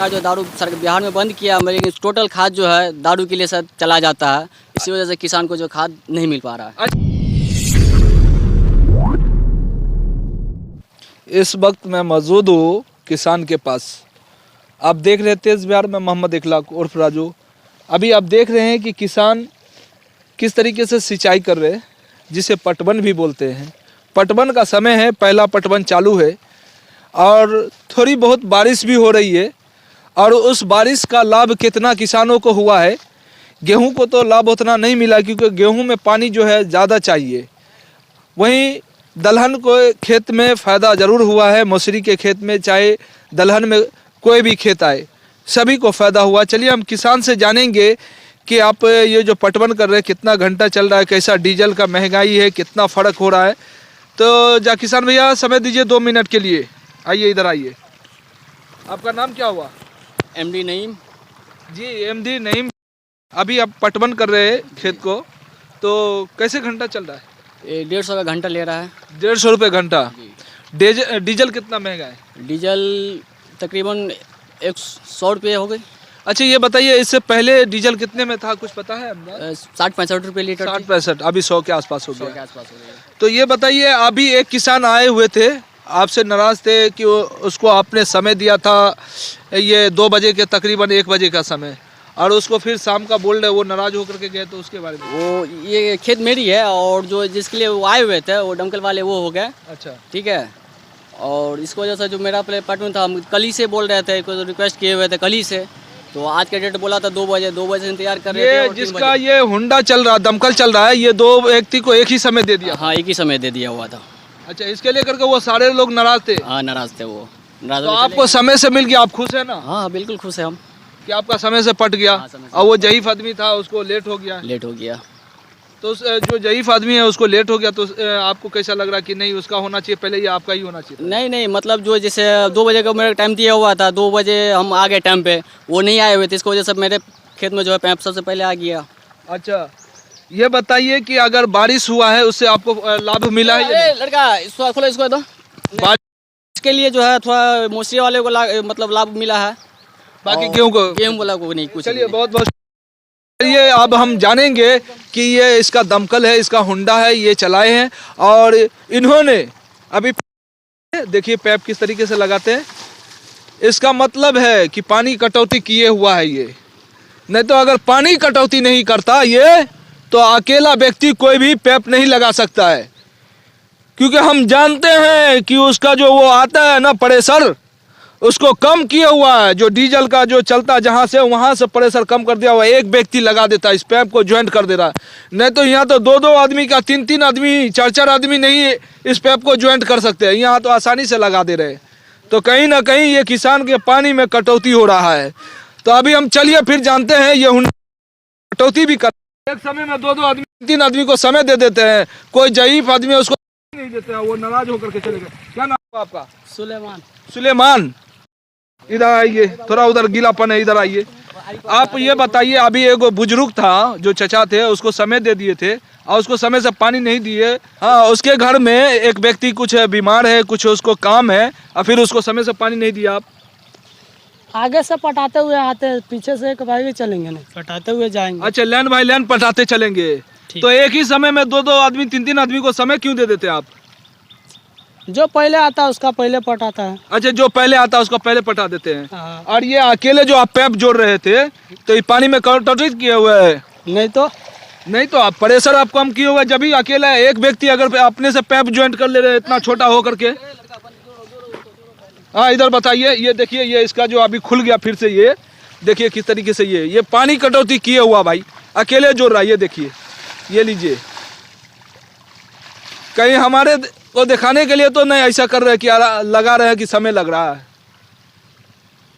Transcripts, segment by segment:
जो दारू सरकार बिहार में बंद किया, लेकिन टोटल खाद जो है दारू के लिए सब चला जाता है। इसी वजह से किसान को जो खाद नहीं मिल पा रहा है। इस वक्त मैं मौजूद हूँ किसान के पास। आप देख रहे थे इस बिहार में मोहम्मद इखलाक उर्फ राजू। अभी आप देख रहे हैं कि किसान किस तरीके से सिंचाई कर रहे हैं, जिसे पटवन भी बोलते हैं। पटवन का समय है, पहला पटवन चालू है और थोड़ी बहुत बारिश भी हो रही है। और उस बारिश का लाभ कितना किसानों को हुआ है। गेहूं को तो लाभ उतना नहीं मिला, क्योंकि गेहूं में पानी जो है ज़्यादा चाहिए। वहीं दलहन को खेत में फ़ायदा ज़रूर हुआ है। मसूरी के खेत में, चाहे दलहन में कोई भी खेत आए, सभी को फ़ायदा हुआ। चलिए हम किसान से जानेंगे कि आप ये जो पटवन कर रहे हैं कितना घंटा चल रहा है, कैसा डीजल का महंगाई है, कितना फ़र्क हो रहा है। तो किसान भैया समय दीजिए 2 मिनट के लिए। आइए, इधर आइए। आपका नाम क्या हुआ? एमडी नईम जी, एमडी नईम। अभी आप पटवन कर रहे हैं खेत को, तो कैसे घंटा चल रहा है? 150 का घंटा ले रहा है। 150 रुपये घंटा। डीजल कितना महंगा है? डीजल तकरीबन 100 रुपये हो गई। अच्छा ये बताइए, इससे पहले डीजल कितने में था, कुछ पता है? 60-65 रुपये लीटर। 60-65, अभी 100 के आसपास हो 100 के गया। आसपास हो गया। तो ये बताइए, अभी एक किसान आए हुए थे, आपसे नाराज़ थे कि उसको आपने समय दिया था ये 2 बजे के तकरीबन 1 बजे का समय, और उसको फिर शाम का बोल रहे, वो नाराज़ होकर के गए। तो उसके बारे में वो ये खेत मेरी है, और जो जिसके लिए वो आए हुए थे वो दमकल वाले वो हो गए। अच्छा, ठीक है। और इसकी वजह से जो मेरा पटवन था, हम कल ही से बोल रहे थे, कोई रिक्वेस्ट किए हुए थे कल ही से। तो आज के डेट बोला था 2 बजे से इंतजार कर रहे थे। ये जिसका ये हुंडा चल रहा, दमकल चल रहा है, ये 2 व्यक्ति को एक ही समय दे दिया? हाँ, एक ही समय दे दिया हुआ था। अच्छा, इसके लेकर के वो सारे लोग नाराज़ थे? हाँ, नाराज थे वो। तो आपको समय से मिल गया, आप खुश है ना? हाँ, बिल्कुल खुश है हम कि आपका समय से पट गया। हाँ, समय से। और वो जहीफ आदमी था, उसको लेट हो गया। लेट हो गया। तो जो जहीफ आदमी है उसको लेट हो गया, तो आपको कैसा लग रहा कि नहीं उसका होना चाहिए पहले, या आपका ही होना चाहिए? नहीं, मतलब जो जैसे 2 बजे का मेरा टाइम दिया हुआ था, 2 बजे हम आ गए टाइम पे, वो नहीं आए हुए थे। इसकी वजह से मेरे खेत में जो है पैप सबसे पहले आ गया। अच्छा, ये बताइए कि अगर बारिश हुआ है उससे आपको लाभ मिला है? अरे लड़का, इसको खोलो, इसको दो। बारिश के लिए जो है थोड़ा मौसरी वाले को मतलब लाभ मिला है, बाकी गेहूं वाला को नहीं कुछ। चलिए, बहुत बहुत ये अब हम जानेंगे कि ये इसका दमकल है, इसका हुंडा है, ये चलाए हैं। और इन्होंने अभी देखिए पैप किस तरीके से लगाते हैं। इसका मतलब है कि पानी कटौती किए हुआ है ये। नहीं तो अगर पानी कटौती नहीं करता ये, तो अकेला व्यक्ति कोई भी पैप नहीं लगा सकता है। क्योंकि हम जानते हैं कि उसका जो वो आता है ना प्रेशर, उसको कम किया हुआ है। जो डीजल का जो चलता जहाँ से, वहाँ से प्रेशर कम कर दिया हुआ, एक व्यक्ति लगा देता है, इस पैप को ज्वाइंट कर दे रहा है। नहीं तो यहाँ तो 2-2 आदमी का, 3-3 आदमी, 4-4 आदमी नहीं इस पैप को ज्वाइंट कर सकते हैं। यहाँ तो आसानी से लगा दे रहे हैं। तो कहीं ना कहीं ये किसान के पानी में कटौती हो रहा है। तो अभी हम चलिए फिर जानते हैं ये कटौती भी कर। एक समय में 2-2 आदमी, 3 आदमी को समय दे देते हैं। कोई जईफ आदमी है उसको नहीं देते हैं, वो नाराज होकर के चले गए। क्या नाम है आपका? सुलेमान। इधर आइए, थोड़ा उधर गीलापन है, इधर आइए। आप ये बताइए, अभी एक बुजुर्ग था जो चचा थे, उसको समय दे दिए थे और उसको समय से पानी नहीं दिए। हाँ, उसके घर में एक व्यक्ति कुछ बीमार है, कुछ उसको काम है, और फिर उसको समय से पानी नहीं दिया। आप आगे से पटाते हुए आते, पीछे से एक भाई भी चलेंगे नहीं, पटाते हुए जाएंगे। अच्छा, लाइन बाय लाइन पटाते चलेंगे। तो एक ही समय में 2-2 आदमी, 3-3 आदमी को समय क्यों दे देते आप? जो पहले आता है उसका पहले पटाता है। अच्छा, जो पहले आता है उसका पहले पटा देते हैं। हाँ। और ये अकेले जो आप पैप जोड़ रहे थे, तो ये पानी में कटौती किए हुए है? नहीं तो आप प्रेशर आप कम किए हुए। जब भी अकेला एक व्यक्ति अगर अपने से पैप ज्वाइंट कर ले रहे इतना छोटा हो करके। हाँ, इधर बताइए। ये देखिए, ये इसका जो अभी खुल गया फिर से, ये देखिए किस तरीके से ये पानी कटौती किए हुआ भाई, अकेले जोड़ रहा है। ये देखिए, ये लीजिए। कहीं हमारे को दिखाने के लिए तो नहीं ऐसा कर रहे कि लगा रहे हैं कि समय लग रहा है।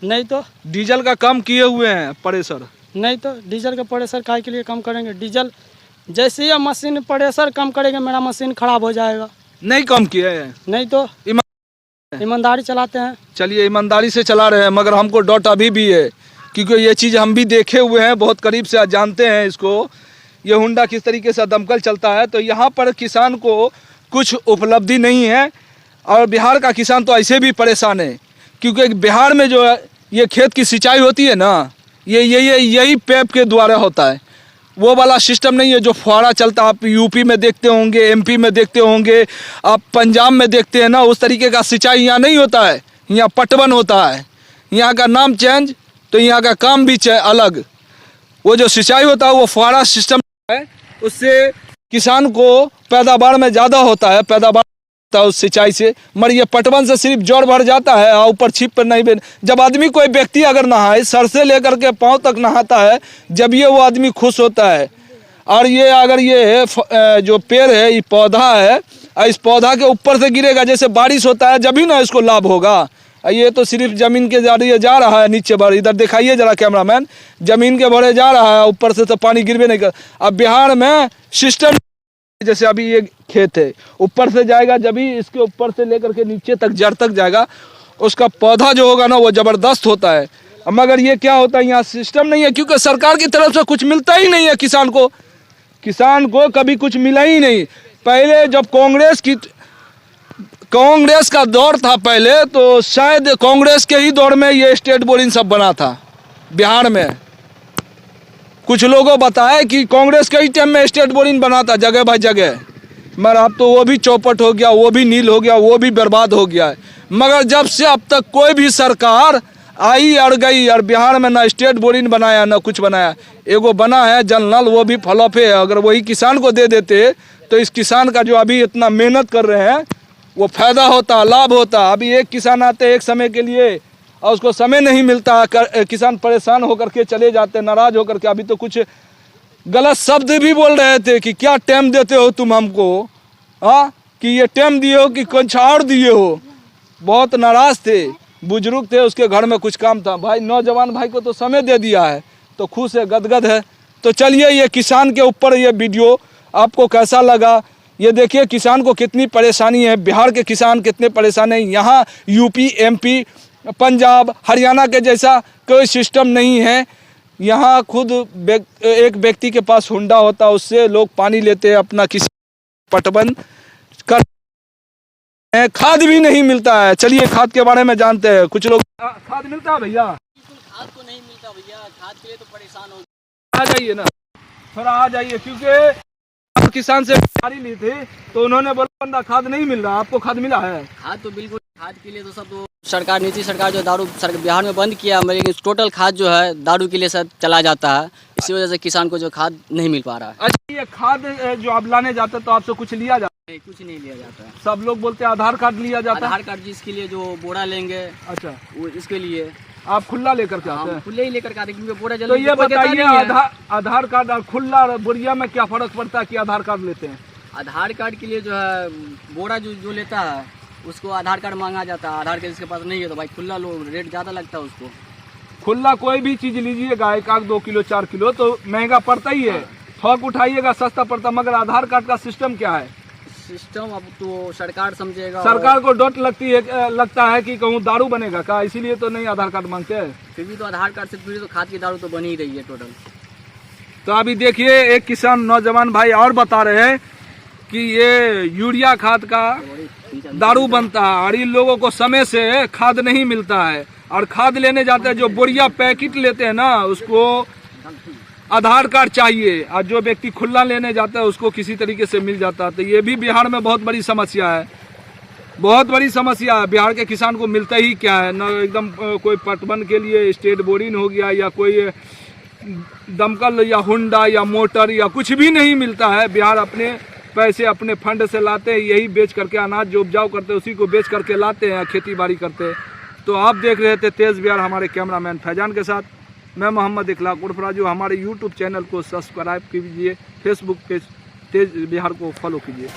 नहीं तो डीजल का कम किए हुए हैं प्रेशर। नहीं तो डीजल का प्रेशर काहे के लिए कम करेंगे? डीजल जैसे ही मशीन प्रेशर कम करेंगे, मेरा मशीन खराब हो जाएगा। नहीं कम किए हैं। नहीं तो ईमानदारी चलाते हैं। चलिए, ईमानदारी से चला रहे हैं, मगर हमको डॉट अभी भी है, क्योंकि ये चीज़ हम भी देखे हुए हैं, बहुत करीब से जानते हैं इसको। ये हुंडा किस तरीके से दमकल चलता है। तो यहाँ पर किसान को कुछ उपलब्धि नहीं है, और बिहार का किसान तो ऐसे भी परेशान है, क्योंकि बिहार में जो ये खेत की सिंचाई होती है ना, यही पैप के द्वारा होता है। वो वाला सिस्टम नहीं है जो फुहारा चलता, आप यूपी में देखते होंगे, एमपी में देखते होंगे, आप पंजाब में देखते हैं ना, उस तरीके का सिंचाई यहाँ नहीं होता है। यहाँ पटवन होता है, यहाँ का नाम चेंज तो यहाँ का काम भी अलग। वो जो सिंचाई होता है वो फुहारा सिस्टम है, उससे किसान को पैदावार में ज़्यादा होता है, पैदावार होता है उस सिंचाई से। मगर ये पटवन से सिर्फ जोर भर जाता है और ऊपर छिप पर नहीं बन। जब आदमी कोई व्यक्ति अगर नहाए, सर से लेकर के पाँव तक नहाता है, जब ये वो आदमी खुश होता है। और ये अगर ये जो पेड़ है, ये पौधा है, इस पौधा के ऊपर से गिरेगा, जैसे बारिश होता है जब ही ना इसको लाभ होगा। ये तो सिर्फ जमीन के जरिए जा रहा है नीचे भर, इधर दिखाइए जरा कैमरामैन, जमीन के भरे जा रहा है, ऊपर से तो पानी गिरबे नहीं कर। अब बिहार में सिस्टम, जैसे अभी ये खेत है, ऊपर से जाएगा, जब भी इसके ऊपर से लेकर के नीचे तक जड़ तक जाएगा, उसका पौधा जो होगा ना वो ज़बरदस्त होता है। मगर ये क्या होता है, यहाँ सिस्टम नहीं है, क्योंकि सरकार की तरफ से कुछ मिलता ही नहीं है किसान को कभी कुछ मिला ही नहीं। पहले जब कांग्रेस का दौर था पहले, तो शायद कांग्रेस के ही दौर में ये स्टेट बोरिंग सब बना था बिहार में। कुछ लोगों बताया कि कांग्रेस के ही टाइम में स्टेट बोरिंग बना था जगह भाई जगह, मगर अब तो वो भी चौपट हो गया, वो भी नील हो गया, वो भी बर्बाद हो गया है। मगर जब से अब तक कोई भी सरकार आई और गई, और बिहार में ना स्टेट बोरिंग बनाया ना कुछ बनाया। एगो बना है जल नल, वो भी फ्लॉप है। अगर वही किसान को दे देते तो इस किसान का जो अभी इतना मेहनत कर रहे हैं वो फायदा होता, लाभ होता। अभी एक किसान आते एक समय के लिए और उसको समय नहीं मिलता, किसान परेशान होकर के चले जाते, नाराज होकर के। अभी तो कुछ गलत शब्द भी बोल रहे थे कि क्या टाइम देते हो तुम हमको, हाँ, कि ये टाइम दिए हो कि कुछ और दिए हो। बहुत नाराज थे, बुजुर्ग थे, उसके घर में कुछ काम था। भाई नौजवान भाई को तो समय दे दिया है तो खुश है, गदगद है। तो चलिए, ये किसान के ऊपर ये वीडियो आपको कैसा लगा, ये देखिए किसान को कितनी परेशानी है, बिहार के किसान कितने परेशान हैं। यहाँ यूपी, एमपी, पंजाब, हरियाणा के जैसा कोई सिस्टम नहीं है। यहाँ खुद एक व्यक्ति के पास हुंडा होता है, उससे लोग पानी लेते हैं, अपना किसी पटवन कर, खाद भी नहीं मिलता है। चलिए खाद के बारे में जानते हैं। कुछ लोग, खाद मिलता है भैया? खाद तो नहीं मिलता भैया, खाद के लिए तो परेशान हो। आ जाइए ना, थोड़ा आ जाइए, क्योंकि किसान से गाड़ी ली थी तो उन्होंने बोला बंदा खाद नहीं मिल रहा। आपको खाद मिला है? खाद तो बिल्कुल, खाद के लिए तो सब तो सरकार, नीतीश सरकार जो दारू बिहार में बंद किया, लेकिन टोटल खाद जो है दारू के लिए सब चला जाता है। इसी वजह से किसान को जो खाद नहीं मिल पा रहा है। अच्छा, ये खाद जो आप लाने जाते तो आपसे कुछ लिया जाता? नहीं, कुछ नहीं लिया जाता है। सब लोग बोलते हैं आधार कार्ड लिया जाता है। आधार कार्ड जिसके लिए जो बोरा लेंगे, अच्छा, वो इसके लिए आप खुला लेकर के आते हैं? खुले ही लेकर के आते हैं, बोरा जल्दी। तो ये बताइए, आधार कार्ड और खुला बोरिया में क्या फर्क पड़ता है कि आधार कार्ड लेते हैं? आधार कार्ड के लिए जो है बोरा जो लेता है उसको आधार कार्ड मांगा जाता है। आधार कार्ड जिसके पास नहीं है तो भाई खुला लो, रेट ज़्यादा लगता है उसको। खुला कोई भी चीज़ लीजिएगा, 1-2 किलो 4 किलो तो महंगा पड़ता ही है। थोक उठाइएगा सस्ता पड़ता। मगर आधार कार्ड का सिस्टम क्या है? सिस्टम अब तो सरकार समझेगा। सरकार को डोट लगता है कि कहूँ दारू बनेगा का, इसीलिए तो नहीं आधार कार्ड मांगते हैं। फिर भी तो आधार कार्ड से फिर तो खाद की दारू तो बन ही रही है टोटल। तो अभी देखिए, एक किसान नौजवान भाई और बता रहे हैं कि ये यूरिया खाद का दारू बनता है और इन लोगों को समय से खाद नहीं मिलता है। और खाद लेने जाते हैं, जो बोरिया पैकेट लेते हैं ना, उसको आधार कार्ड चाहिए। और जो व्यक्ति खुला लेने जाता है उसको किसी तरीके से मिल जाता है। तो ये भी बिहार में बहुत बड़ी समस्या है, बहुत बड़ी समस्या है। बिहार के किसान को मिलता ही क्या है ना, एकदम कोई पटवन के लिए स्टेट बोरिंग हो गया या कोई दमकल या हुंडा या मोटर या कुछ भी नहीं मिलता है। बिहार अपने पैसे अपने फंड से लाते हैं, यही बेच करके अनाज जो उपजाऊ करते हैं उसी को बेच करके लाते हैं, खेती बाड़ी करते हैं। तो आप देख रहे थे तेज बिहार हमारे कैमरामैन फैजान के साथ। मैं मोहम्मद इखलाक उर्फ राजू। हमारे यूट्यूब चैनल को सब्सक्राइब कीजिए, फेसबुक पेज तेज बिहार को फॉलो कीजिए।